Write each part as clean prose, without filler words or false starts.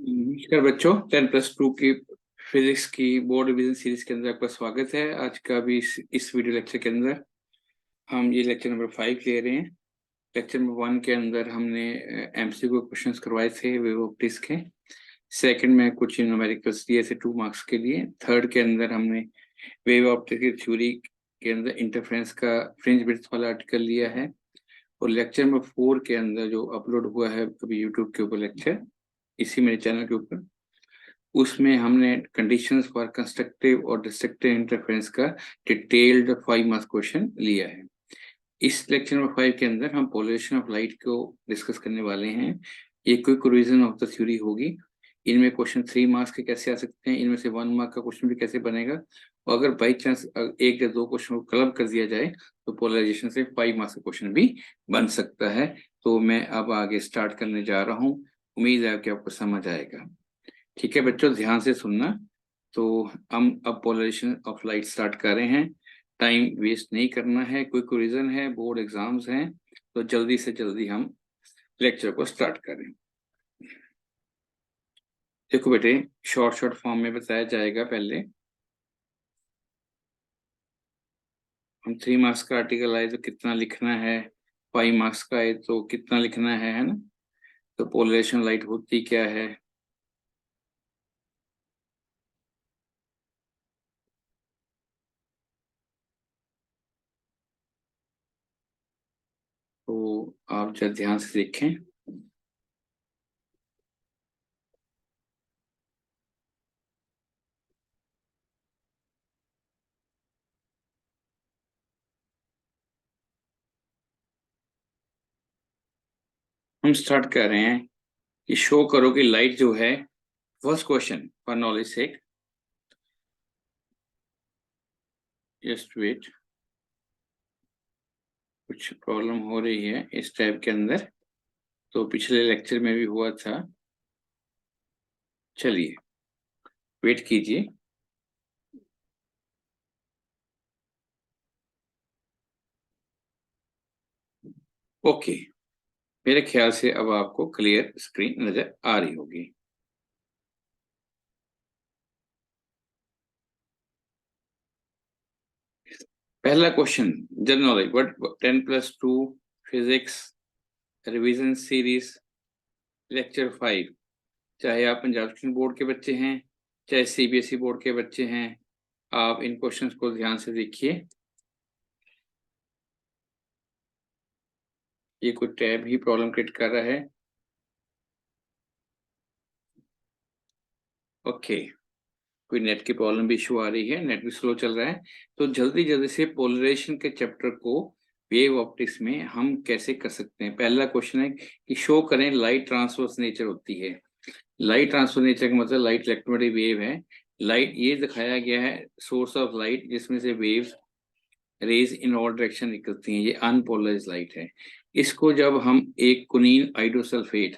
नमस्कार बच्चों, 10+2 की फिजिक्स की बोर्ड रिवीजन सीरीज के अंदर आपका स्वागत है। आज का भी इस वीडियो लेक्चर के अंदर हम ये लेक्चर नंबर 5 ले रहे हैं। लेक्चर नंबर 1 के अंदर हमने एमसीक्यू क्वेश्चंस करवाए थे वेव ऑप्टिक्स के। सेकंड में कुछ न्यूमेरिकल्स दिए थे 2 मार्क्स के लिए। थर्ड के अंदर हमने वेव ऑप्टिक्स की थ्योरी के अंदर इंटरफेरेंस का फ्रिंज विड्थ वाला आर्टिकल लिया है। और लेक्चर नंबर 4 के अंदर जो अपलोड हुआ है अभी यूट्यूब के ऊपर लेक्चर, इसी मेरे चैनल के ऊपर, उसमें हमने कंडीशंस फॉर कंस्ट्रक्टिव और डिस्ट्रक्टिव इंटरफेरेंस का डिटेल्ड 5 मार्क्स क्वेश्चन लिया है। इस लेक्चर नंबर 5 के अंदर हम पोलराइजेशन ऑफ लाइट को डिस्कस करने वाले हैं। ये quick revision of the theory होगी। इनमें क्वेश्चन 3 मार्क्स के कैसे आ सकते हैं, इनमें से 1 मार्क का क्वेश्चन भी कैसे बनेगा, और अगर बाई चांस एक या दो क्वेश्चन को क्लब कर दिया जाए तो पोलराइजेशन से 5 मार्क्स का क्वेश्चन भी बन सकता है। तो मैं अब आगे स्टार्ट करने जा रहा हूँ। उम्मीद है कि आपको समझ आएगा। ठीक है बच्चों, ध्यान से सुनना। तो हम अब पोलराइजेशन ऑफ लाइट स्टार्ट कर रहे हैं। टाइम वेस्ट नहीं करना है, क्विक रिवीजन है, बोर्ड एग्जाम्स हैं, तो जल्दी से जल्दी हम लेक्चर को स्टार्ट करें। देखो बेटे, शॉर्ट शॉर्ट फॉर्म में बताया जाएगा। पहले हम 3 मार्क्स का आर्टिकल आए तो कितना लिखना है, 5 मार्क्स का आए तो कितना लिखना है ना। तो पोलराइजेशन लाइट होती क्या है। तो आप जरा ध्यान से देखें। हम स्टार्ट कर रहे हैं कि शो करो कि लाइट जो है, फर्स्ट क्वेश्चन फॉर नॉलेज से, जस्ट वेट, कुछ प्रॉब्लम हो रही है इस टैब के अंदर, तो पिछले लेक्चर में भी हुआ था। चलिए वेट कीजिए। ओके, मेरे ख्याल से अब आपको क्लियर स्क्रीन नजर आ रही होगी। पहला question, general knowledge, what 10+2 physics revision series lecture 5। चाहे आप पंजाब स्टेट बोर्ड के बच्चे हैं, चाहे सीबीएसई बोर्ड के बच्चे हैं, आप इन क्वेश्चंस को ध्यान से देखिए। ये कोई टैब ही प्रॉब्लम क्रिएट कर रहा है। ओके, कोई नेट की प्रॉब्लम भी इशू आ रही है, नेट भी स्लो चल रहा है। तो जल्दी जल्दी से पोलराइजेशन के चैप्टर को वेव ऑप्टिक्स में हम कैसे कर सकते हैं। पहला क्वेश्चन है कि शो करें लाइट ट्रांसवर्स नेचर होती है। लाइट ट्रांसफर नेचर का मतलब लाइट इलेक्ट्रोमैग्नेटिक वेव है। लाइट ये दिखाया गया है सोर्स ऑफ लाइट जिसमें से waves rays in all direction निकलती हैं, ये अनपोलराइज्ड लाइट है। इसको जब हम एक कुनीन आइडोसल्फेट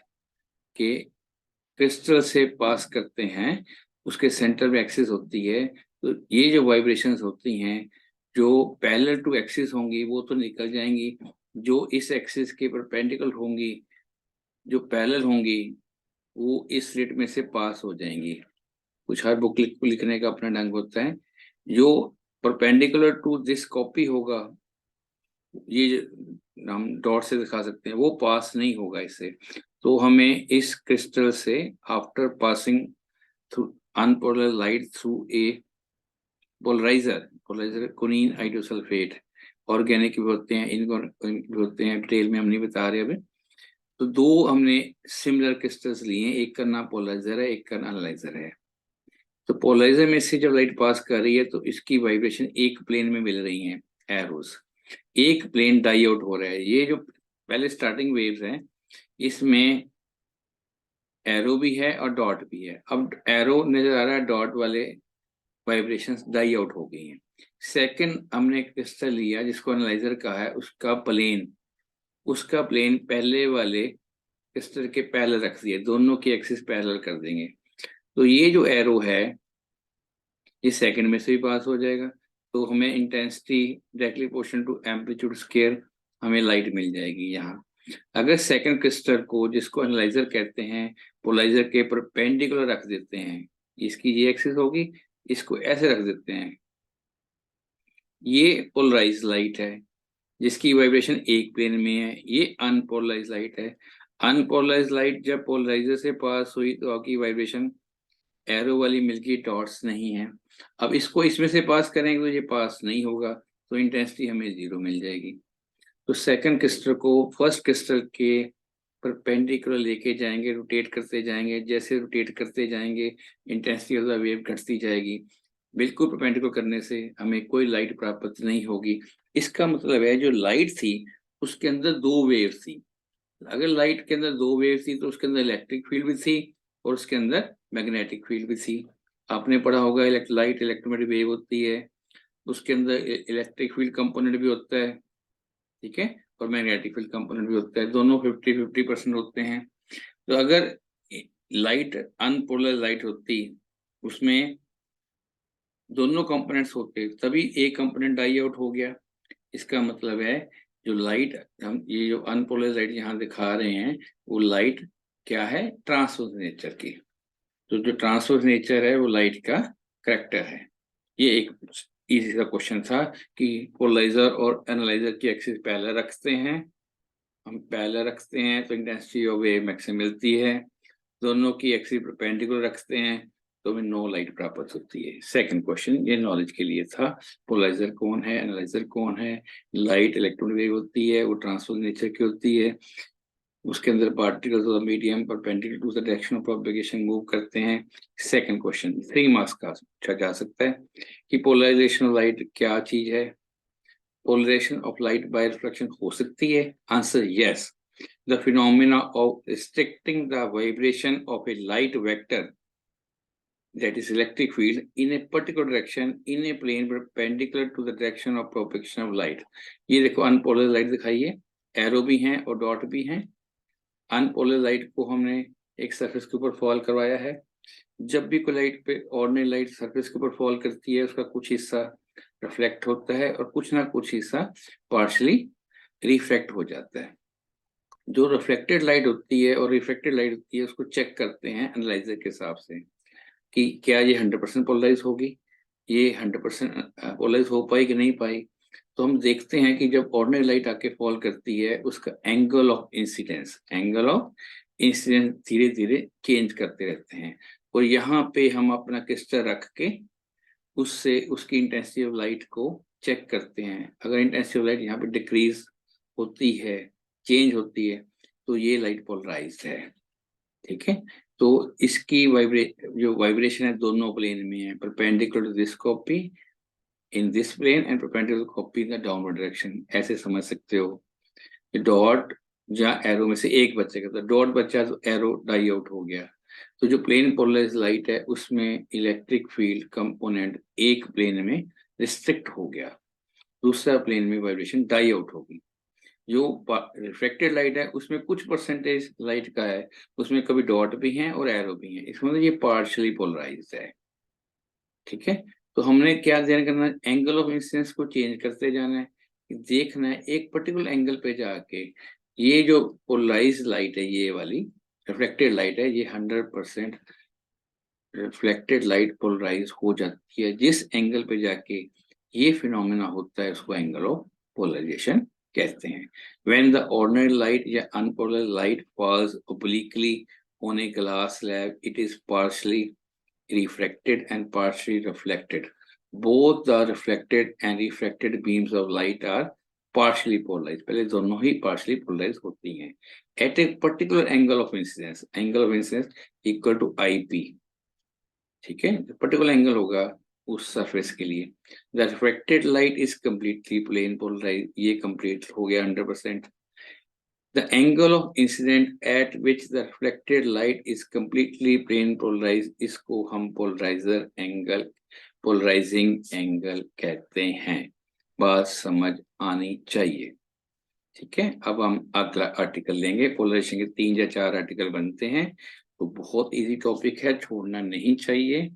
के क्रिस्टल से पास करते हैं, उसके सेंटर में एक्सिस होती है, तो ये जो वाइब्रेशंस होती हैं जो पैरेलल टू एक्सिस होंगी वो तो निकल जाएंगी, जो इस एक्सिस के परपेंडिकुलर होंगी, जो पैरेलल होंगी, वो इस स्लिट में से पास हो जाएंगी। कुछ हर बुक लिखने का अपना ढंग होता है। जो परपेंडिकुलर टू दिस कॉपी होगा, ये हम डॉट से दिखा सकते हैं, वो पास नहीं होगा इससे। तो हमें इस क्रिस्टल से after passing through unpolar light through a polariser, polariser quinine iodosulphate, organic भी होते हैं, इनऑर्गेनिक भी होते हैं, डिटेल में हम नहीं बता रहे अभी। तो दो हमने सिमिलर क्रिस्टल्स लिए हैं, एक का नाम पोलराइजर है, एक का एनालाइजर है। तो पोलराइजर में से जब लाइट पास कर रही है तो इसकी वाइब्रेशन एक प्लेन में मिल रही है, एरोस। एक प्लेन डाई आउट हो रहा है। ये जो पहले स्टार्टिंग वेव्स हैं, इसमें एरो भी है और डॉट भी है। अब एरो नजर आ रहा है, डॉट वाले वाइब्रेशंस डाई आउट हो गई हैं। सेकंड हमने क्रिस्टल लिया जिसको एनालाइजर कहा है, उसका प्लेन पहले वाले क्रिस्टल के पैरेलल रख दिए, दोनों की एक्सिस पैरेलल कर देंगे। तो ये जो एरो है ये सेकंड में से भी पास हो जाएगा, तो हमें intensity directly proportional to amplitude square हमें लाइट मिल जाएगी यहाँ। अगर सेकंड क्रिस्टल को, जिसको एनालाइजर कहते हैं, पोलराइजर के परपेंडिकुलर रख देते हैं, इसकी ये एक्सिस होगी, इसको ऐसे रख देते हैं, ये पोलराइज लाइट है जिसकी वाइब्रेशन एक प्लेन में है, ये अनपोलराइज लाइट है। अनपोलराइज लाइट जब पोलराइजर से पास हुई तो आपकी वाइब्रेशन एरो वाली मिल्की डॉट्स नहीं है। अब इसको इसमें से पास करेंगे तो ये पास नहीं होगा, तो इंटेंसिटी हमें 0 मिल जाएगी। तो सेकंड क्रिस्टल को फर्स्ट क्रिस्टल के परपेंडिकुलर लेके जाएंगे, रोटेट करते जाएंगे, जैसे रोटेट करते जाएंगे इंटेंसिटी ऑफ द वेव घटती जाएगी। बिल्कुल परपेंडिकुलर करने से हमें कोई लाइट प्राप्त नहीं होगी। इसका मतलब है जो लाइट थी उसके अंदर दो वेव थी। अगर लाइट के अंदर दो वेव थी तो उसके अंदर इलेक्ट्रिक फील्ड भी थी और उसके अंदर मैग्नेटिक फील्ड भी थी। आपने पढ़ा होगा लाइट इलेक्ट्रोमैग्नेटिक वेव होती है, उसके अंदर इलेक्ट्रिक फील्ड कंपोनेंट भी होता है, ठीक है, और मैग्नेटिक फील्ड कंपोनेंट भी होता है, दोनों 50-50% होते हैं। तो अगर लाइट अनपोलर लाइट होती, उसमें दोनों कंपोनेंट्स होते, तभी एक कंपोनेंट डाई आउट हो गया। इसका मतलब है जो लाइट हम ये जो अनपोलर लाइट यहाँ दिखा रहे हैं वो लाइट क्या है, ट्रांसवर्स नेचर की। तो जो ट्रांसवर्स नेचर है वो लाइट का करेक्टर है। ये एक इजी सा क्वेश्चन था कि पोलराइजर और एनालाइजर की एक्सिस पैरेलल रखते हैं, हम पैरेलल रखते हैं तो इंटेंसिटी ऑफ वेव मैक्सिमम मिलती है। दोनों की एक्सिस परपेंडिकुलर रखते हैं तो हमें नो लाइट प्राप्त होती है। सेकंड क्वेश्चन ये नॉलेज के लिए था। पोलराइजर कौन है, एनालाइजर कौन है? लाइट इलेक्ट्रॉन वेव होती है, वो ट्रांसवर्स नेचर की होती है, उसके अंदर particles of the medium perpendicular to the direction of propagation move करते हैं। सेकंड क्वेश्चन 3 मार्क्स का पूछा जा सकता है कि पोलराइजेशन ऑफ लाइट क्या चीज है? Polarisation of light by reflection हो सकती है? Answer yes. The phenomena of restricting the vibration of a light vector, that is electric field, in a particular direction in a plane perpendicular to the direction of propagation of light। ये देखो अनपोलर light दिखाई है, arrow भी हैं और dot भी हैं। अनपोलर light को हमने एक सरफेस के ऊपर फॉल करवाया है। जब भी कोई लाइट पे ऑर्डिनरी लाइट सरफेस के ऊपर फॉल करती है उसका कुछ हिस्सा रिफ्लेक्ट होता है और कुछ ना कुछ हिस्सा पार्शली रिफ्लेक्ट हो जाता है। जो रिफ्लेक्टेड लाइट होती है और रिफ्लेक्टेड लाइट होती है उसको चेक करते हैं एनालाइजर के हिसाब से कि क्या ये 100% पोलराइज होगी, ये 100% पोलराइज हो पाई कि नहीं पाई। तो हम देखते हैं कि जब ऑर्डिनरी लाइट आके फॉल करती है उसका एंगल ऑफ इंसिडेंस धीरे धीरे चेंज करते रहते हैं, और यहाँ पे हम अपना क्रिस्टल रख के उससे उसकी इंटेंसिटी ऑफ लाइट को चेक करते हैं। अगर इंटेंसिटी ऑफ लाइट यहाँ पे डिक्रीज होती है, चेंज होती है, तो ये लाइट पोलराइज्ड है, ठीक है। तो इसकी जो वाइब्रेशन है दोनों प्लेन में है, perpendicular to this copy in this plane and perpendicular copy in the downward direction, ऐसे समझ सकते हो। डॉट जहाँ एरो में से एक बचेगा, तो डॉट बचा तो एरो डाई आउट हो गया। तो जो प्लेन पोलराइज लाइट है उसमें इलेक्ट्रिक फील्ड कंपोनेंट एक प्लेन में रिस्ट्रिक्ट हो गया, दूसरा प्लेन में वाइब्रेशन डाई आउट होगी। जो रिफ्लेक्टेड लाइट है उसमें कुछ परसेंटेज लाइट का है, उसमें कभी डॉट भी हैं और एरो भी हैं, इसमें मतलब ये पार्शियली पोलराइज्ड है, ठीक है। तो हमने क्या ध्यान करना है, एंगल ऑफ इंसिडेंस को चेंज करते जाना है, देखना है एक पर्टिकुलर एंगल पे जाके ये जो पोलराइज्ड लाइट है, ये वाली रिफ्लेक्टेड लाइट है, ये 100% रिफ्लेक्टेड लाइट पोलराइज हो जाती है। जिस एंगल पे जाके ये फिनोमेना होता है उसको एंगल ऑफ पोलराइजेशन कहते हैं। When the ordinary light या unpolarized light falls obliquely on a glass slab, it is partially refracted and partially reflected. Both the reflected and refracted beams of light are partially polarized. पहले दोनों ही partially polarized होती हैं at a particular angle of incidence. Angle of incidence equal to IP, ठीक है, particular angle होगा उस surface के लिए। The reflected light is completely plane polarise, ये कंप्लीट हो गया 100%। The angle of incident at which the reflected light is completely plane polarise, इसको हम पोलराइजर एंगल, पोलराइजिंग एंगल कहते हैं। बात समझ आनी चाहिए, ठीक है। अब हम अगला आर्टिकल लेंगे। पोलराइजेशन के 3 या 4 आर्टिकल बनते हैं, तो बहुत इजी टॉपिक है, छोड़ना नहीं चाहिए।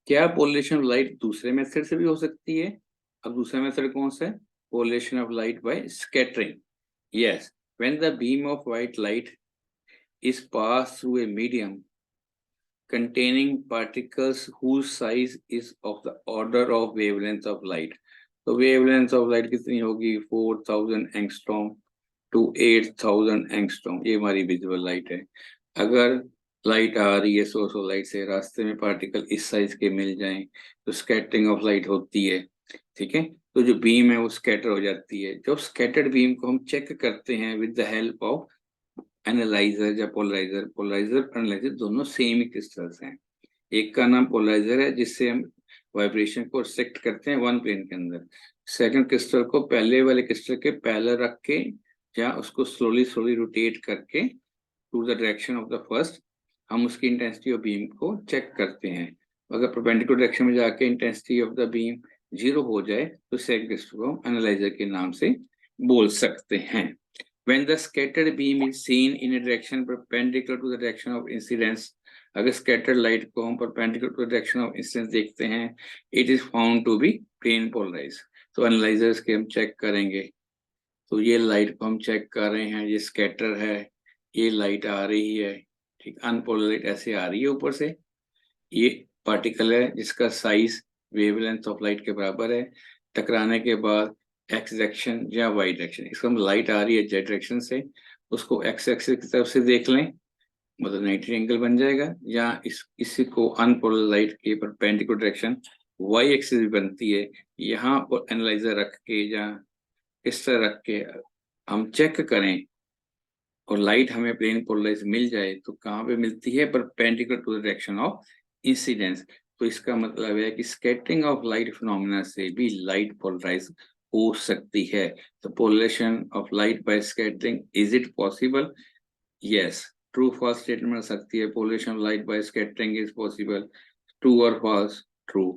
क्या पोलराइजेशन लाइट दूसरे मेथड से भी हो सकती है? अब दूसरा मेथड कौन सा है? polarization of light by scattering. Yes, when the beam of white light is passed through a medium containing particles whose size is of the order of wavelength of light. तो wavelength of light कितनी होगी? 4000 angstrom to 8000 angstrom, ये हमारी visible light है। अगर light आ रही है source of light से, रास्ते में पार्टिकल इस साइज के मिल जाएं तो स्कैटरिंग ऑफ लाइट होती है। ठीक है, तो जो बीम है वो स्कैटर हो जाती है। जब स्कैटर्ड बीम को हम चेक करते हैं with the help of analyser या पोलराइजर, पोलराइजर और एनालाइजर दोनों सेम ही क्रिस्टल्स हैं। एक का नाम पोलराइजर है जिससे हम वाइब्रेशन को रिस्ट्रिक्ट करते हैं वन प्लेन के अंदर। सेकंड क्रिस्टल को पहले वाले क्रिस्टल के पैरेलल रख के या उसको स्लोली स्लोली रोटेट करके to the direction of the first हम उसकी इंटेंसिटी ऑफ बीम को चेक करते हैं। अगर परपेंडिकुलर डायरेक्शन में जाके इंटेंसिटी ऑफ द बीम 0 हो जाए तो सेकंड क्रिस्टल को एनालाइजर के नाम से बोल सकते हैं। When the scattered beam is seen in a direction perpendicular to the direction of incidence, अगर scattered light को हम perpendicular to the direction of incidence देखते हैं, it is found to be plane polarized. तो एनालाइजर्स के हम check करेंगे, तो ये लाइट को हम चेक कर रहे हैं, ये स्कैटर है, ये लाइट आ रही है, ठीक, अनपोलर लाइट ऐसे आ रही है ऊपर से, ये पार्टिकल है जिसका साइज वेवलेंथ ऑफ लाइट के बराबर है, टकराने के बाद एक्स डायरेक्शन या वाई डायरेक्शन, इसको हम लाइट आ रही है जेड डायरेक्शन से, उसको एक्स एक्सिस की तरफ से देख लें, मतलब 90 एंगल बन जाएगा। या इसी को अनपोलर लाइट के परपेंडिकुलर डायरेक्शन वाई एक्सिस भी बनती है, यहाँ पर एनालाइजर रख के या इस तरह रख के हम चेक करें और लाइट हमें प्लेन पोलराइज मिल जाए तो कहाँ पे मिलती है? Perpendicular to the direction of incidence. तो इसका मतलब है कि स्कैटरिंग ऑफ लाइट फिनोमेना से भी लाइट पोलराइज हो सकती है। तो polarisation of light by scattering, is it possible? Yes, true false statement मिल सकती है। Polarisation of light by scattering is possible, true और फॉल्स? ट्रू।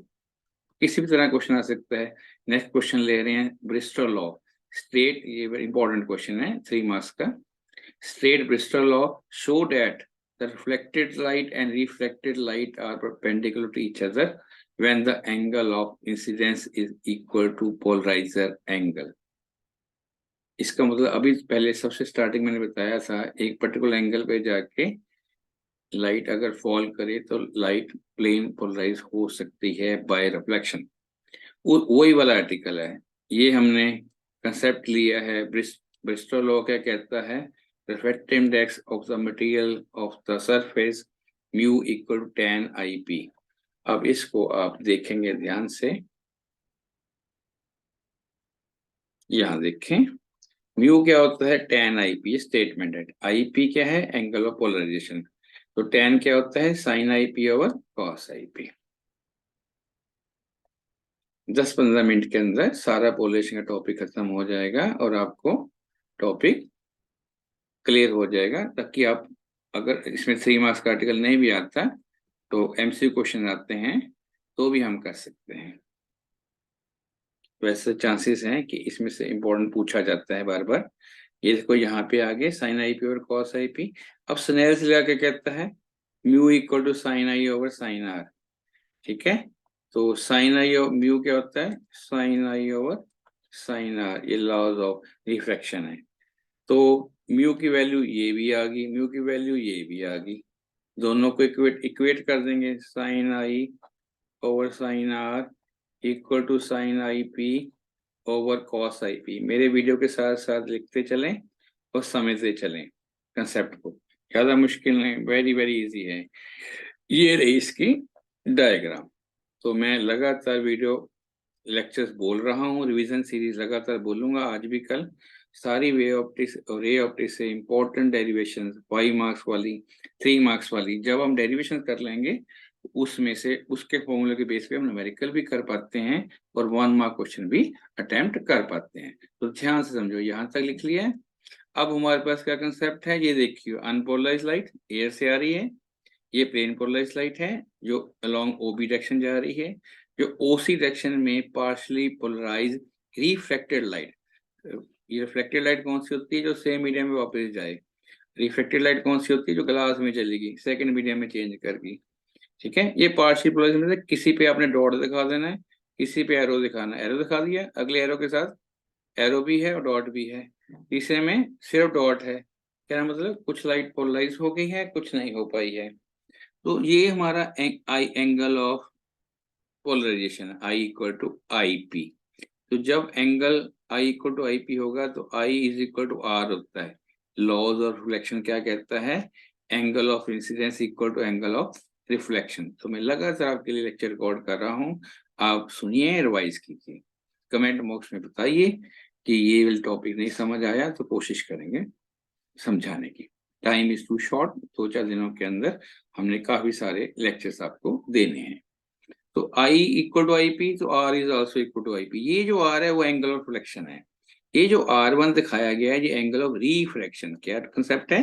किसी भी तरह क्वेश्चन आ सकता है। नेक्स्ट क्वेश्चन ले रहे हैं ब्रिस्टल लॉ स्टेट, ये वेरी इंपॉर्टेंट क्वेश्चन है 3 मार्क्स का। State Bristol law show that the reflected light and reflected light are perpendicular to each other when the angle of incidence is equal to polarizer angle. इसका मतलब अभी पहले सबसे starting मैंने बताया था, एक पर्टिकुलर एंगल पे जाके लाइट अगर फॉल करे तो लाइट प्लेन पोलराइज हो सकती है बाय रिफ्लेक्शन। वही वाला आर्टिकल है, ये हमने कंसेप्ट लिया है। ब्रिस्टल लॉ क्या कहता है? Refractive index of the material of the surface mu equal to tan IP। अब इसको आप देखेंगे ध्यान से, यहां देखें, म्यू क्या होता है? tan IP, स्टेटमेंट है। IP क्या है? Angle of polarisation. तो tan क्या होता है? sin IP over cos IP। 10-15 minute के अंदर सारा पोलराइजेशन का टॉपिक खत्म हो जाएगा और आपको टॉपिक क्लियर हो जाएगा, ताकि आप अगर इसमें 3 मार्क्स का आर्टिकल नहीं भी आता तो MCQ क्वेश्चन आते हैं तो भी हम कर सकते हैं। वैसे चांसेस हैं कि इसमें से इंपॉर्टेंट पूछा जाता है बार बार। ये देखो यहाँ पे आगे साइन IP और कॉस IP। अब स्नेल से लगा के कहता है mu equal to sine I over sine R। ठीक है, तो साइन I और म्यू क्या होता है? Sine I over sine R। ये लॉज ऑफ रिफ्रैक्शन है। तो म्यू की वैल्यू ये भी आ गई, म्यू की वैल्यू ये भी आ गई, दोनों को इक्वेट कर देंगे। Sine I over sine R equal to sine IP over cos IP। मेरे वीडियो के साथ साथ लिखते चलें और समझते चलें कंसेप्ट को, ज़्यादा मुश्किल नहीं, वेरी वेरी इजी है। ये रही इसकी डायग्राम। तो मैं लगातार वीडियो लेक्चर्स बोल रहा हूँ, रिवीजन सीरीज लगातार बोलूंगा आज भी कल। सारी वे ऑप्टिक्स और रे ऑप्टिक्स से इंपॉर्टेंट डेरिवेशन 5 मार्क्स वाली, 3 मार्क्स वाली, जब हम डेरिवेशन कर लेंगे उसमें से उसके फॉर्मूले के बेस पे हम न्यूमेरिकल भी कर पाते हैं और 1 मार्क क्वेश्चन भी अटेम्प्ट कर पाते हैं। तो ध्यान से समझो, यहाँ तक लिख लिया है। अब हमारे पास क्या कंसेप्ट है, ये देखिए, अनपोलराइज्ड लाइट एयर से आ रही है, ये प्लेन पोलराइज्ड लाइट है जो अलोंग OB डायरेक्शन जा रही है, जो OC डायरेक्शन में पार्शली पोलराइज रिफ्लेक्टेड लाइट। ये रिफ्लेक्टेड लाइट कौन सी होती है? जो सेम मीडियम में वापस जाए। रिफ्लेक्टेड लाइट कौन सी होती है? जो ग्लास में चलेगी, सेकंड मीडियम में चेंज करके। ठीक है, ये पार्शियल पोलराइजेशन में से किसी पे आपने डॉट दिखा देना है, किसी पे एरो दिखाना है। एरो दिखा दिया, अगले एरो के साथ एरो भी है और डॉट भी है, तीसरे में सिर्फ डॉट है। क्या मतलब कुछ लाइट पोलराइज हो गई है, कुछ नहीं हो पाई है। तो ये हमारा i angle of polarisation, i equal to I P. तो जब angle I equal to I p होगा तो i is equal to r होता है। लॉज ऑफ रिफ्लेक्शन क्या कहता है, angle of incidence equal to angle of reflection. तो मैं लगातार आपके लिए लेक्चर रिकॉर्ड कर रहा हूँ, आप सुनिए, रिवाइज कीजिए, कमेंट बॉक्स में बताइए कि ये टॉपिक नहीं समझ आया, तो कोशिश करेंगे समझाने की। टाइम इज टू शॉर्ट, 2-4 दिनों के अंदर हमने काफी सारे लेक्चर्स आपको देने हैं। तो I equal to I P, तो R is also equal to I P. ये जो R है वो एंगल ऑफ रिफ्लेक्शन है। ये जो R1 दिखाया गया है ये एंगल ऑफ रिफ्रैक्शन। क्या कंसेप्ट है,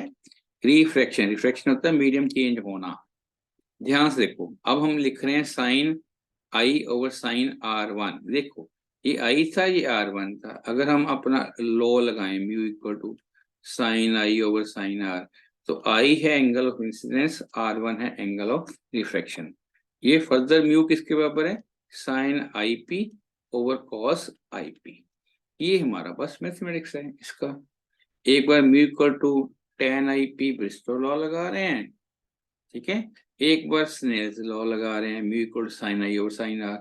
रिफ्रैक्शन। रिफ्रैक्शन होता है मीडियम चेंज होना। ध्यान से देखो, अब हम लिख रहे हैं साइन आई ओवर साइन R1। देखो ये I था, ये R1 था। अगर हम अपना लॉ लगाएं mu equal to sine I over sine R, तो I है एंगल ऑफ इंसिडेंस, R1 है एंगल ऑफ रिफ्रैक्शन। ये फर्दर म्यू किसके बराबर है, sine I P over cos I P. ये हमारा बस मैथमेटिक्स है इसका। एक बार mu equal to tan i p Brewster law लगा रहे हैं, ठीक है। एक बार स्नेल्स लॉ लगा रहे हैं, म्यू इक्वल साइन आई और साइन आर।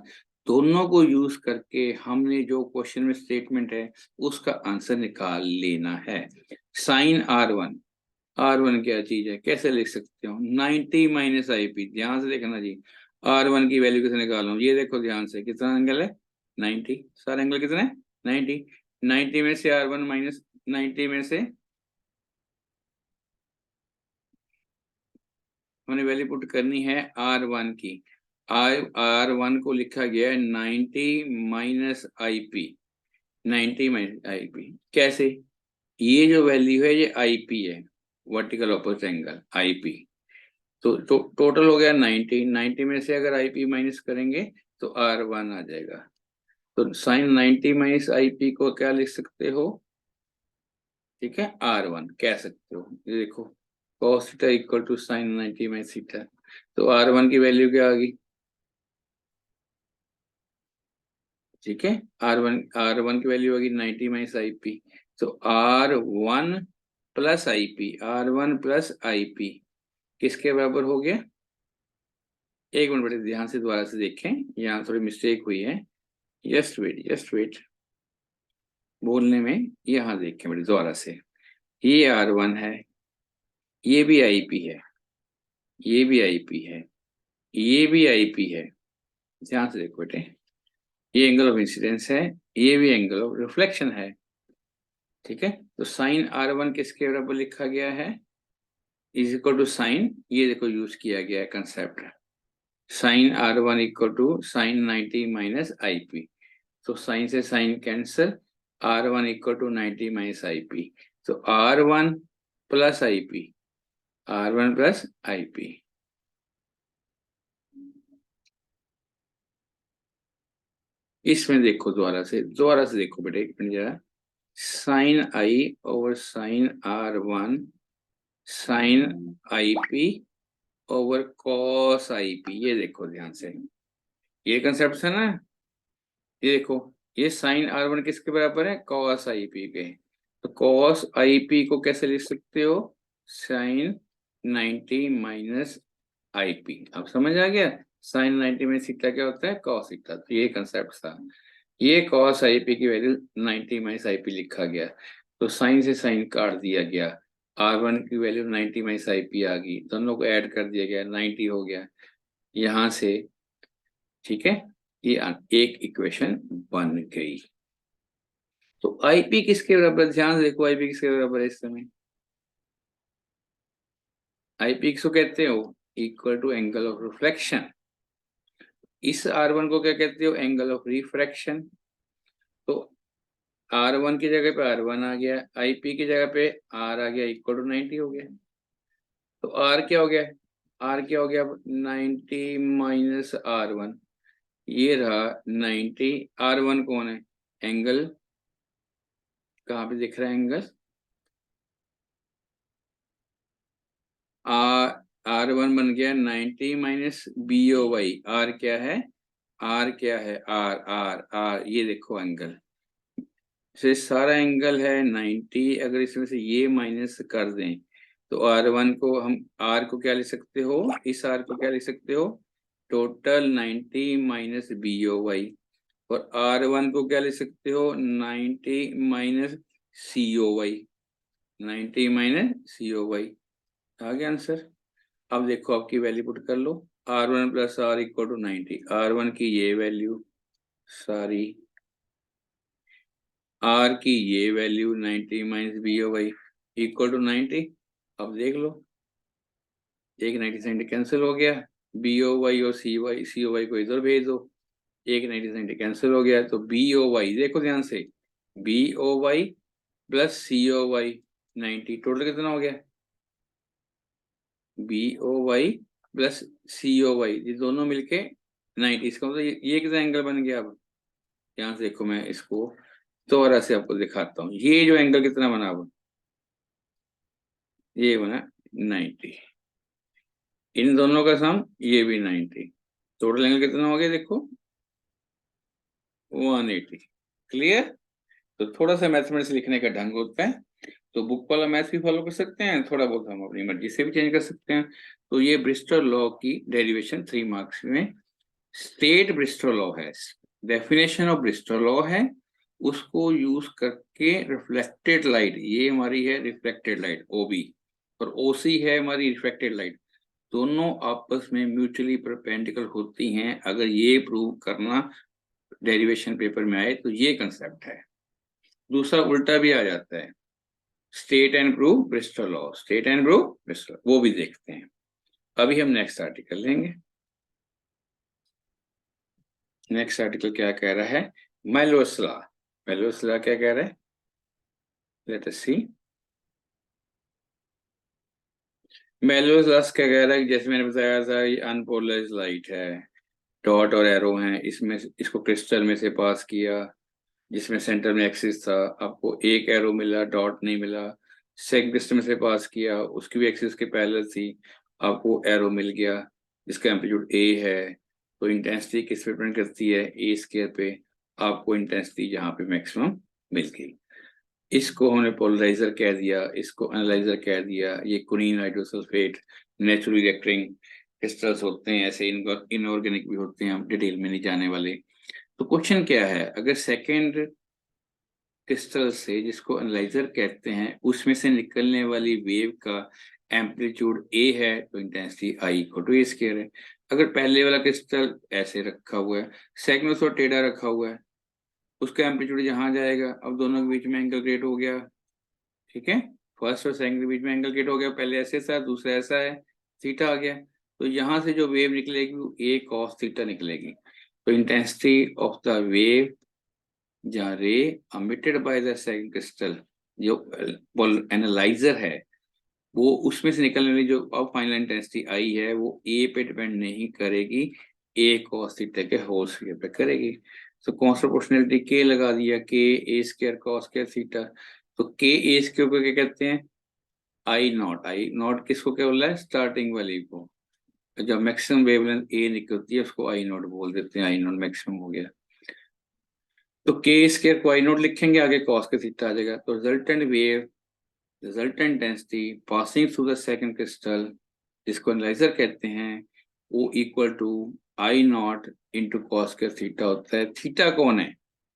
दोनों को यूज करके हमने जो क्वेश्चन में स्टेटमेंट है उसका आंसर निकाल लेना है। साइन आर वन क्या चीज है, कैसे लिख सकते हो, 90 माइनस आई पी। ध्यान से देखना जी, R1 की वैल्यू कैसे निकालूं, ये देखो ध्यान से, कितना एंगल है 90, सारा एंगल कितना है 90। 90 में से R1 माइनस 90 में से हमने वैल्यू पुट करनी है R1 की। R1 को लिखा गया है 90 minus I P, 90 minus I P. कैसे, ये जो वैल्यू है ये आई पी है, vertical opposite angle I P. तो टोटल हो गया 90, 90 में से अगर आई पी माइनस करेंगे तो R1 आ जाएगा। तो साइन 90 माइनस आई पी को क्या लिख सकते हो, ठीक है, R1 कह सकते हो। ये देखो cos theta equal to sine 90 minus theta. तो R1 की वैल्यू क्या आ गई, ठीक है, R1 की वैल्यू होगी 90 माइनस आई पी। तो R1 plus I P, R1 plus I P किसके बराबर हो गया, एक मिनट बेटे ध्यान से दोबारा से देखें, यहाँ थोड़ी मिस्टेक हुई है। जस्ट वेट, बोलने में यहाँ देखें बेटे दोबारा से। ये R1 है, ये भी आई पी है, ये भी आई पी है, ये भी आई पी है। ध्यान से देखो बेटे, ये एंगल ऑफ इंसिडेंस है, ये भी एंगल ऑफ रिफ्लेक्शन है, ठीक है। तो साइन R1 किसके बराबर लिखा गया है, इज इक्वल टू साइन, ये देखो यूज किया गया है concept, sine R1 equal to sine 90 minus I P. तो साइन से sine cancel, R1 equal to 90 minus I P. तो R1 plus I P, R1 plus I P. इसमें देखो दोबारा से देखो बेटे एक मिनट जरा, sine I over sine R1 sine I P over cos I P. ये देखो ध्यान से, ये कंसेप्ट है ना। ये देखो, ये साइन R1 किसके बराबर है, कॉस आई पी के। तो कॉस आई पी को कैसे लिख सकते हो, साइन 90 माइनस आई पी। अब समझ आ गया, साइन 90 में थीटा क्या होता है, कॉस थीटा। तो ये कंसेप्ट था, ये कॉस आई पी की वैल्यू 90 माइनस आई पी लिखा गया। तो साइन से साइन काट दिया गया, R1 की वैल्यू 90 माइनस आई पी आ गई, दोनों को ऐड कर दिया गया, 90 हो गया यहां से, ठीक है। ये एक इक्वेशन बन गई। तो आईपी किसके बराबर, ध्यान से देखो आईपी किसके बराबर है इस समय, आईपी किसको कहते हो, equal to angle of reflection. इस R1 को क्या कहते हो, एंगल ऑफ रिफ्रैक्शन। तो R1 की जगह पे R1 आ गया, आईपी की जगह पे R आ गया, इक्वल टू 90 हो गया। तो R क्या हो गया, R क्या हो गया, 90 माइनस R1, ये रहा 90। R1 कौन है, एंगल, कहाँ पे दिख रहा है एंगल, R1 बन गया 90 minus B O Y. R क्या है, आर क्या है, आर आर आर, ये देखो एंगल से सारा एंगल है 90, अगर इसमें से ये माइनस कर दें तो R1 को हम, R को क्या लिख सकते हो, इस R को क्या लिख सकते हो, टोटल 90 माइनस BOY, और R1 को क्या लिख सकते हो, 90 माइनस COY, 90 माइनस COY। आ गया आंसर। अब देखो आपकी वैल्यू पुट कर लो, R1 plus R equal to 90, R1 की ये वैल्यू, सॉरी R की ये value 90 minus BOY equal to 90। अब देख लो, एक 90 सेंटी कैंसिल हो गया, BOY और COY को इधर भेज दो, एक 90 सेंटी कैंसिल हो गया, तो BOY देखो ध्यान से, BOY प्लस COY 90, टोटल कितना हो गया, BOY प्लस COY, ये दोनों मिलके 90, इसका मतलब ये कितना एंगल बन गया। अब यहाँ से देखो, मैं इसको दोबारा से आपको दिखाता हूँ, ये जो एंगल कितना बना, अब ये बना 90, इन दोनों का सम ये भी 90, टोटल एंगल कितना हो गया देखो, 180। क्लियर। तो थोड़ा सा मैथमेटिक्स लिखने का ढंग होता है, तो बुक वाला मैथ भी फॉलो कर सकते हैं, थोड़ा बहुत हम अपनी मर्जी से भी चेंज कर सकते हैं। तो ये ब्रिस्टल लॉ की डेरिवेशन 3 मार्क्स में, स्टेट ब्रिस्टल लॉ है, डेफिनेशन ऑफ ब्रिस्टल लॉ है, उसको यूज करके रिफ्लेक्टेड लाइट, ये हमारी है रिफ्लेक्टेड लाइट OB, और OC है हमारी रिफ्लेक्टेड लाइट, दोनों आपस में म्यूचुअली परपेंडिकुलर होती हैं। अगर ये प्रूव करना डेरिवेशन पेपर में आए तो ये कंसेप्ट है। दूसरा उल्टा भी आ जाता है, state and prove Brewster law, state and prove Bristol, वो भी देखते हैं। अभी हम नेक्स्ट आर्टिकल लेंगे। नेक्स्ट आर्टिकल क्या कह रहा है, मेलोस लॉ। मेलोस लॉ क्या कह रहा है, लेट अस सी। मेलोस लॉ क्या कह रहा है, जैसे मैंने बताया था, ये अनपोलराइज्ड लाइट है, डॉट और एरो हैं, इसमें इसको क्रिस्टल में से पास किया, जिसमें सेंटर में एक्सिस था, आपको एक एरो मिला, डॉट नहीं मिला। सेकंड क्रिस्टल में से पास किया, उसकी भी एक्सिस के पैरेलल थी, आपको एरो मिल गया जिसका एम्पलीट्यूड A है। तो इंटेंसिटी किस पे डिपेंड करती है, A स्क्वायर पे, आपको इंटेंसिटी यहाँ पे मैक्सिमम मिल गई। इसको हमने पोलराइजर कह दिया, इसको एनालाइजर कह दिया। ये कुनीन हाइड्रोसल्फेट नेचुरली रिएक्टिंग क्रिस्टल्स होते हैं, ऐसे इनऑर्गेनिक भी होते हैं, हम डिटेल में नहीं जाने वाले। तो क्वेश्चन क्या है, अगर सेकेंड क्रिस्टल से, जिसको एनालाइजर कहते हैं, उसमें से निकलने वाली वेव का एम्पलीट्यूड A है तो intensity I equal to A square है। अगर पहले वाला क्रिस्टल ऐसे रखा हुआ है, सेकंड उसको टेढ़ा रखा हुआ है, उसका एम्पलीट्यूड जहां जाएगा, अब दोनों के बीच में एंगल क्रिएट हो गया। ठीक है, फर्स्ट और सेकंड के बीच में एंगल क्रिएट हो गया, पहले ऐसे था, दूसरा ऐसा है, थीटा आ गया। तो यहाँ से जो वेव निकलेगी वो A cos थीटा निकलेगी। तो इंटेंसिटी ऑफ द वेव या रे emitted by the second crystal, जो एनालाइजर है, वो उसमें से निकलने वाली जो अब फाइनल इंटेंसिटी आई है, वो A पे डिपेंड नहीं करेगी, A cos थीटा के होल स्क्वायर पे करेगी। तो कॉन्स्ट प्रोपोर्शनलिटी K लगा दिया, K A square cos square theta. तो K A स्क्वायर को क्या कहते हैं, I नॉट किसको क्या बोला है, स्टार्टिंग वाली को, जब मैक्सिमम वेवलेंथ A निकलती है उसको I नॉट बोल देते हैं, I नॉट मैक्सिमम हो गया। तो K स्क्वायर को I नॉट लिखेंगे, आगे cos के थीटा आ जाएगा। तो resultant density passing through the second crystal, जिसको एनालाइजर कहते हैं, वो equal to I naught into cos के थीटा होता है। थीटा कौन है,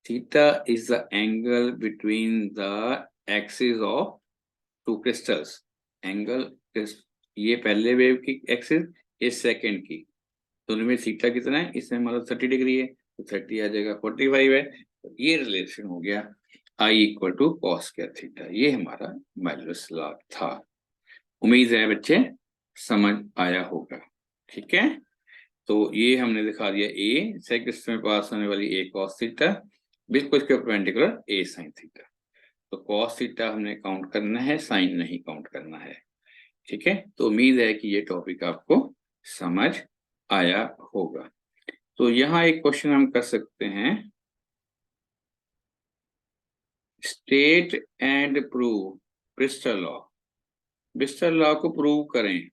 theta is the angle between the axis of two crystals. Angle, ये पहले वेव की एक्सिस, ये सेकंड की, दोनों में थीटा कितना है, इसमें मतलब 30 डिग्री है, तो 30 आ जाएगा, 45 है, तो ये रिलेशन हो गया I equal to cos square theta. ये हमारा मेलोस लॉ था। उम्मीद है बच्चे समझ आया होगा। ठीक है, तो ये हमने दिखा दिया, A सेकंड में पास होने वाली A कॉस थीटा, बिल्कुल इसके परपेंडिकुलर A साइन थीटा। तो कॉस थीटा हमने काउंट करना है, साइन नहीं काउंट करना है। ठीक है, तो उम्मीद है कि ये टॉपिक आपको समझ आया होगा। तो यहाँ एक क्वेश्चन हम कर सकते हैं, state and prove Brewster law. Brewster law को प्रूव करें।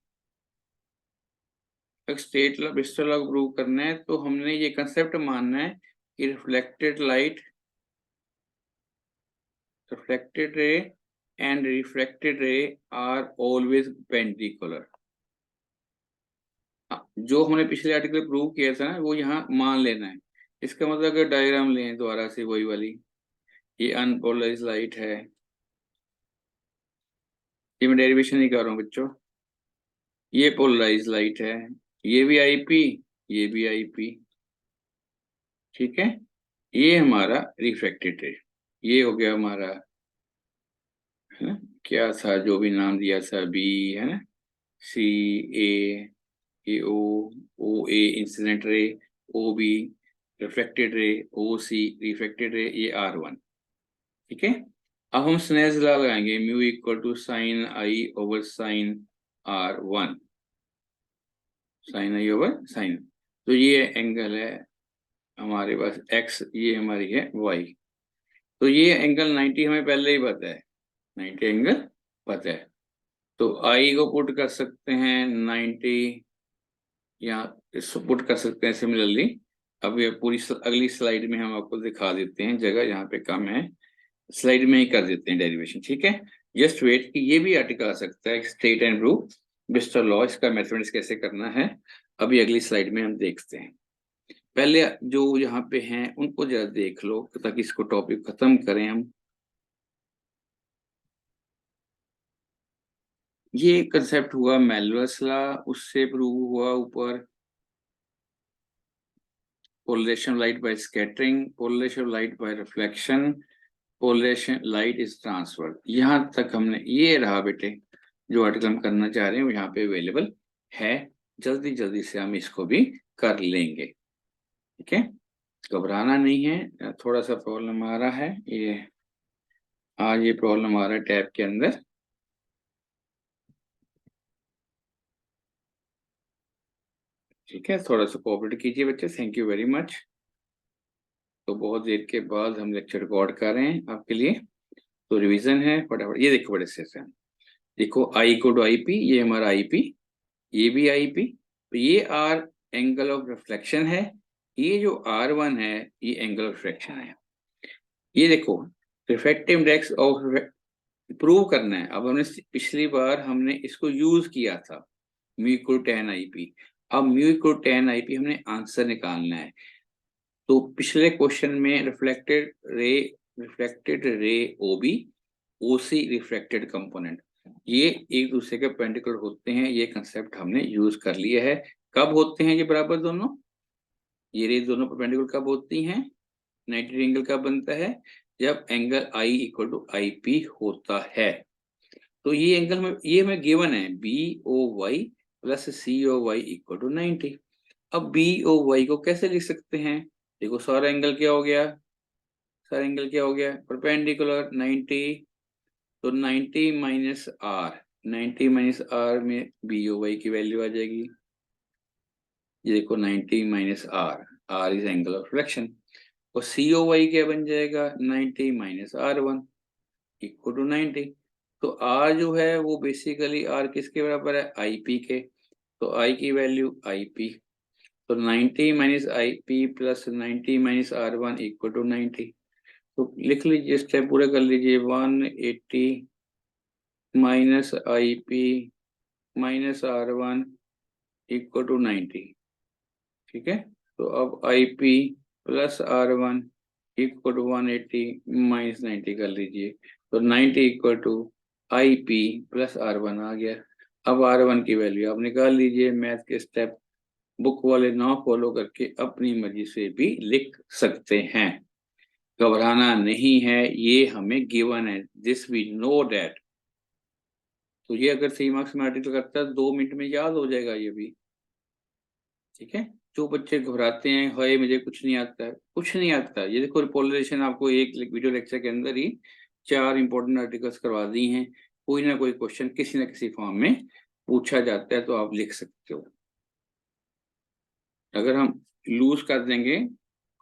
अगर स्टेट लॉ ब्रिस्टल लॉ को प्रूव करना है तो हमने ये कंसेप्ट मानना है कि reflected light reflected ray and refracted ray are always perpendicular. जो हमने पिछले आर्टिकल प्रूव किया था ना वो यहाँ मान लेना है। इसका मतलब अगर डायग्राम लें दोबारा से वही वाली, ये अनपोलराइज लाइट है, ये मैं डेरिवेशन नहीं कर रहा हूँ बच्चों, ये पोलराइज लाइट है, ये भी आईपी, ये भी आईपी, ठीक है। ये हमारा रिफ्रैक्टेड रे, ये हो गया हमारा, है ना, क्या था जो भी नाम दिया था, बी, है ना, सी, ए, ये ओ ए incident ray, O be reflected ray, O C reflected ray, ये R1, ठीक है। अब हम स्नेल्स लॉ लगाएंगे, mu equal to sine I over sine R1, sine I over sine, तो ये एंगल है हमारे पास x, ये हमारी है y, तो ये एंगल 90 हमें पहले ही पता है, 90 एंगल पता है, तो I को पुट कर सकते हैं 90, या इसको पुट कर सकते हैं सिमिलरली। अब ये पूरी अगली स्लाइड में हम आपको दिखा देते हैं, जगह यहाँ पे कम है, स्लाइड में ही कर देते हैं डेरिवेशन, ठीक है। जस्ट वेट कि ये भी आर्टिकल आ सकता है, state and prove mister law, इसका मैथमेटिक्स कैसे करना है अभी अगली स्लाइड में हम देखते हैं। पहले जो यहाँ पे हैं उनको जरा देख लो ताकि इसको टॉपिक खत्म करें हम। ये कंसेप्ट हुआ मेलवर्स लॉ, उससे प्रूव हुआ ऊपर polarization of light by scattering, polarization of light by reflection, polarization light is transferred। यहाँ तक हमने, ये रहा बेटे जो आर्टिकल हम करना चाह रहे हैं वो यहाँ पे अवेलेबल है, जल्दी जल्दी से हम इसको भी कर लेंगे, ठीक है, घबराना नहीं है। थोड़ा सा प्रॉब्लम आ रहा है, ये आज ये प्रॉब्लम आ रहा है टैब के अंदर, ठीक है, थोड़ा सा कोऑपरेट कीजिए बच्चे, थैंक यू वेरी मच। तो बहुत देर के बाद हम लेक्चर रिकॉर्ड कर रहे हैं आपके लिए, तो रिवीजन है फटाफट, ये देखो बड़े से देखो, आई इक्वल टू आई पी, ये हमारा आई पी, ये भी आई पी, तो ये आर एंगल ऑफ रिफ्लेक्शन है, ये जो R1 है ये एंगल ऑफ रिफ्लेक्शन है। ये देखो रिफ्रैक्टिव इंडेक्स ऑफ, प्रूव करना है। अब हमने पिछली बार हमने इसको यूज किया था, mu equal tan i p, अब mu equal tan i p हमने आंसर निकालना है। तो पिछले क्वेश्चन में रिफ्लेक्टेड रे ओबी, ओसी रिफ्लेक्टेड कंपोनेंट, ये एक दूसरे के परपेंडिकुलर होते हैं, ये कंसेप्ट हमने यूज कर लिया है। कब होते हैं ये बराबर दोनों, ये रे दोनों परपेंडिकुलर कब होती हैं, 90 एंगल कब बनता है, जब angle I equal to I P होता है। तो ये एंगल में, ये हमें गिवन है B O Y plus C O Y equal to 90। अब बी ओ वाई को कैसे लिख सकते हैं, देखो सारा एंगल क्या हो गया, सारा एंगल क्या हो गया, परपेंडिकुलर 90, तो 90 माइनस आर, 90 माइनस आर में बी ओ वाई की वैल्यू आ जाएगी, ये देखो 90 minus R, R is angle of reflection, और सी ओ वाई क्या बन जाएगा 90 माइनस R1 इक्वल टू 90। तो आर जो है वो बेसिकली आर किसके बराबर है, आई पी के, तो आई की वैल्यू आई पी, तो 90 minus I P plus 90 minus R1 equal to 90। तो लिख लीजिए, स्टेप पूरा कर लीजिए, 180 minus I P minus R1 equal to 90, ठीक है। तो अब आई P plus R1 equal to 180 minus 90 कर लीजिए, तो 90 equal to I P plus R1 आ गया। अब R1 की वैल्यू आप निकाल लीजिए, मैथ के स्टेप बुक वाले ना फॉलो करके अपनी मर्जी से भी लिख सकते हैं, घबराना नहीं है, ये हमें गिवन है, दिस वी नो दैट। तो ये अगर 3 मार्क्स में आर्टिकल करता है 2 मिनट में याद हो जाएगा ये भी, ठीक है। जो बच्चे घबराते हैं, हाय मुझे कुछ नहीं आता है, कुछ नहीं आता, ये देखो पोलराइजेशन आपको एक वीडियो लेक्चर के अंदर ही 4 इंपॉर्टेंट आर्टिकल्स करवा दी हैं, कोई ना कोई क्वेश्चन किसी ना किसी फॉर्म में पूछा जाता है, तो आप लिख सकते हो। अगर हम लूज कर देंगे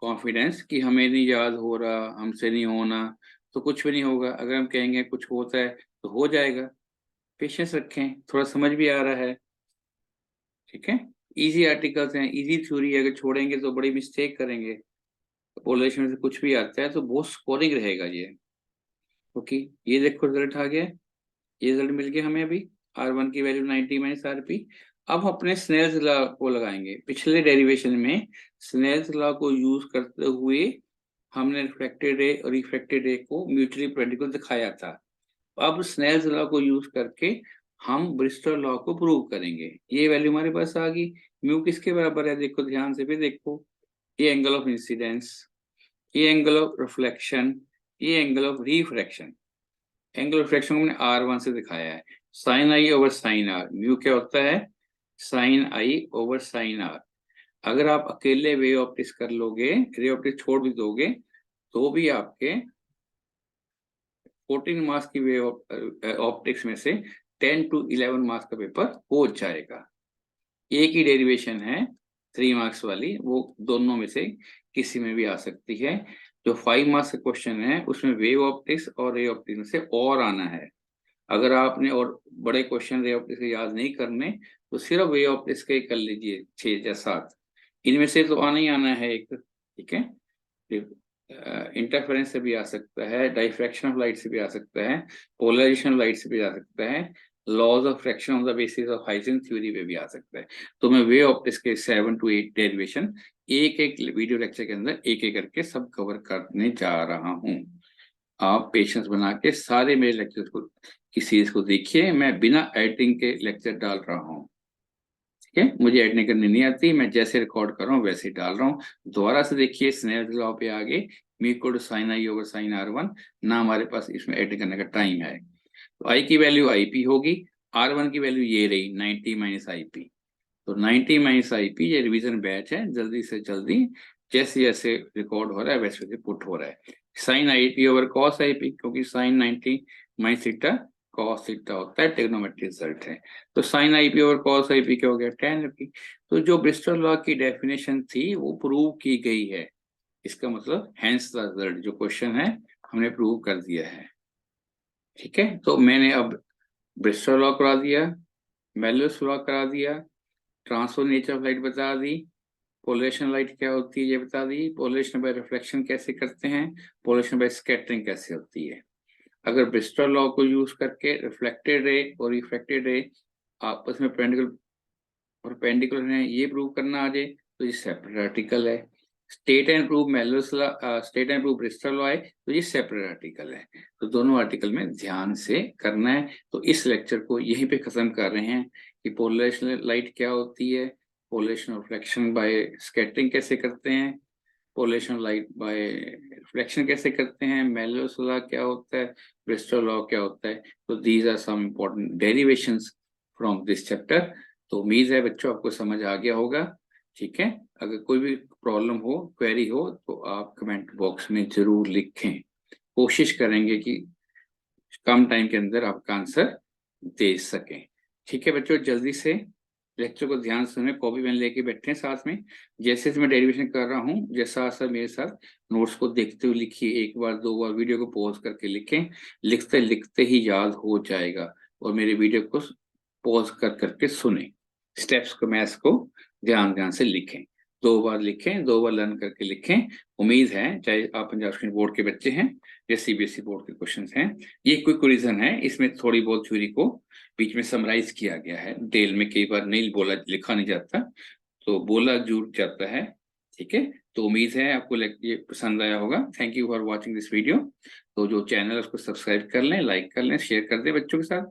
कॉन्फिडेंस कि हमें नहीं याद हो रहा, हमसे नहीं होना, तो कुछ भी नहीं होगा। अगर हम कहेंगे कुछ होता है तो हो जाएगा, पेशेंस रखें, थोड़ा समझ भी आ रहा है, ठीक है। इजी आर्टिकल्स हैं, इजी थ्योरी है, अगर छोड़ेंगे तो बड़ी मिस्टेक करेंगे। पोलराइजेशन से कुछ भी आता है तो बहुत स्कोरिंग रहेगा ये। ओके, ये देखो रिजल्ट आ गया, ये रिजल्ट मिल गया हमें अभी। R1 की वैल्यू 90 माइनस RP। अब अपने स्नेल्स लॉ को लगाएंगे। पिछले डेरिवेशन में स्नेल्स लॉ को यूज करते हुए हमने रिफ्लेक्टेड रे और रिफ्रैक्टेड रे को म्यूचुअली परपेंडिकुलर दिखाया था। अब स्नेल्स लॉ को यूज करके हम ब्रिस्टल लॉ को प्रूव करेंगे। ये वैल्यू हमारे पास आ गई। म्यू किसके बराबर है, देखो ध्यान से भी देखो, ये एंगल ऑफ इंसिडेंस, ये एंगल ऑफ रिफ्लेक्शन, ये angle of refraction. Angle of refraction को हमने R1 से दिखाया है। साइन आई ओवर साइन आर, म्यू क्या होता है, साइन आई ओवर साइन आर। अगर आप अकेले वे ऑप्टिक्स कर लोगे, रे ऑप्टिक्स छोड़ भी दोगे, तो भी आपके 14 मार्क्स की वे ऑप्टिक्स में से 10 to 11 मार्क्स का पेपर हो जाएगा। एक ही डेरिवेशन है 3 मार्क्स वाली, वो दोनों में से किसी में भी आ सकती है। जो 5 मार्क्स का क्वेश्चन है उसमें वेव ऑप्टिक्स और रे ऑप्टिक्स में से और आना है। अगर आपने और बड़े क्वेश्चन रे ऑप्टिक्स के याद नहीं करने, तो सिर्फ वे ऑप्टिक्स के ही कर लीजिए 6 या 7। इनमें से तो आना ही आना है एक, ठीक है। इंटरफेरेंस से भी आ सकता है, डाइफ्रैक्शन ऑफ लाइट से भी आ सकता है, पोलराइजेशन लाइट से भी आ सकता है, laws of fraction on the basis of Huygens theory पे भी आ सकता है। तो मैं वे ऑप्टिक्स के 7 to 8 डेरिवेशन एक एक वीडियो लेक्चर के अंदर एक एक करके सब कवर करने जा रहा हूँ। आप पेशेंस बना के सारे मेरे लेक्चर को की सीरीज को देखिए। मैं बिना एडिटिंग के लेक्चर डाल रहा हूँ, ठीक है। मुझे एडिटिंग करनी नहीं आती, मैं जैसे रिकॉर्ड कर रहा हूँ वैसे ही डाल रहा हूँ। दोबारा से देखिए, स्नेल्स लॉ पे आगे मी कोड साइन आई ओवर साइन R1 ना, हमारे पास इसमें एडिट करने का टाइम है। तो आई की वैल्यू IP होगी, R1 की वैल्यू ये रही 90 माइनस IP। तो 90 माइनस IP ये रिवीजन बैच है, जल्दी से जल्दी जैसे जैसे रिकॉर्ड हो रहा है वैसे वैसे पुट हो रहा है। Sine IP over cos IP, क्योंकि sine 90 minus theta cos theta होता है, ट्रिग्नोमेट्रिक रिजल्ट है। तो sine IP over cos IP क्या हो गया, tan IP। तो जो ब्रिस्टल लॉ की डेफिनेशन थी वो प्रूव की गई है। इसका मतलब हैंस द रिजल्ट, जो क्वेश्चन है हमने प्रूव कर दिया है, ठीक है। तो मैंने अब ब्रिस्टल लॉ करा दिया, मेलियस लॉ करा दिया, ट्रांसफर नेचर ऑफ लाइट बता दी, पोलराइजेशन लाइट क्या होती है ये बता दी, पोलराइजेशन बाय रिफ्लेक्शन कैसे करते हैं, पोलराइजेशन बाय स्कैटरिंग कैसे होती है। अगर ब्रिस्टल लॉ को यूज करके रिफ्लेक्टेड रे और रिफ्रैक्टेड रे आपस में परपेंडिकुलर है ये प्रूव करना आ जाए, तो ये सेपरेट आर्टिकल है। State and prove Méliès law, state and prove Brewster law है, तो ये सेपरेट आर्टिकल है। तो दोनों आर्टिकल में ध्यान से करना है। तो इस लेक्चर को यहीं पे खत्म कर रहे हैं कि पोलराइजेशन लाइट क्या होती है, पोलराइजेशन रिफ्लेक्शन बाय स्कैटरिंग कैसे करते हैं, पोलराइजेशन लाइट बाय रिफ्लेक्शन कैसे करते हैं, मेलियस लॉ क्या होता है, ब्रिस्टल लॉ क्या होता है। तो these are some important derivations from this chapter. तो उम्मीद है बच्चों आपको समझ आ गया होगा, ठीक है। अगर कोई भी प्रॉब्लम हो, क्वेरी हो, तो आप कमेंट बॉक्स में जरूर लिखें। कोशिश करेंगे कि कम टाइम के अंदर आपका आंसर दे सकें, ठीक है बच्चों। जल्दी से लेक्चर को ध्यान सुने, कॉपी पेन लेके बैठे हैं साथ में। जैसे मैं डेरिवेशन कर रहा हूँ, जैसा सर मेरे साथ नोट्स को देखते हुए लिखिए, 1 बार 2 बार वीडियो को पॉज करके लिखें। लिखते लिखते ही याद हो जाएगा। और मेरे वीडियो को पॉज कर करके सुने, स्टेप्स को, मैथ्स को ध्यान ध्यान से लिखें। 2 बार लिखें, 2 बार लर्न करके लिखें। उम्मीद है चाहे आप पंजाब स्टेट बोर्ड के बच्चे हैं या CBSE बोर्ड के क्वेश्चंस हैं, ये क्विक रिवीजन है। इसमें थोड़ी बहुत थ्योरी को बीच में समराइज किया गया है, डिटेल में कई बार नहीं बोला, लिखा नहीं जाता, तो बोला जरूर जाता है, ठीक है। तो उम्मीद है आपको ये पसंद आया होगा। Thank you for watching this video. तो जो चैनल है उसको सब्सक्राइब कर लें, लाइक कर लें, शेयर कर दें बच्चों के साथ।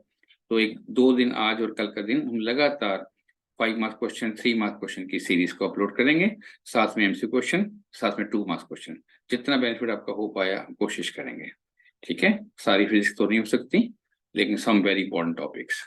तो 1-2 दिन, आज और कल का दिन, हम लगातार 5 मार्क्स क्वेश्चन, 3 मार्क्स क्वेश्चन की सीरीज को अपलोड करेंगे, साथ में MCQ क्वेश्चन, साथ में 2 मार्क्स क्वेश्चन। जितना बेनिफिट आपका हो पाया हम कोशिश करेंगे, ठीक है। सारी फिजिक्स तो नहीं हो सकती, लेकिन सम वेरी इंपॉर्टेंट टॉपिक्स।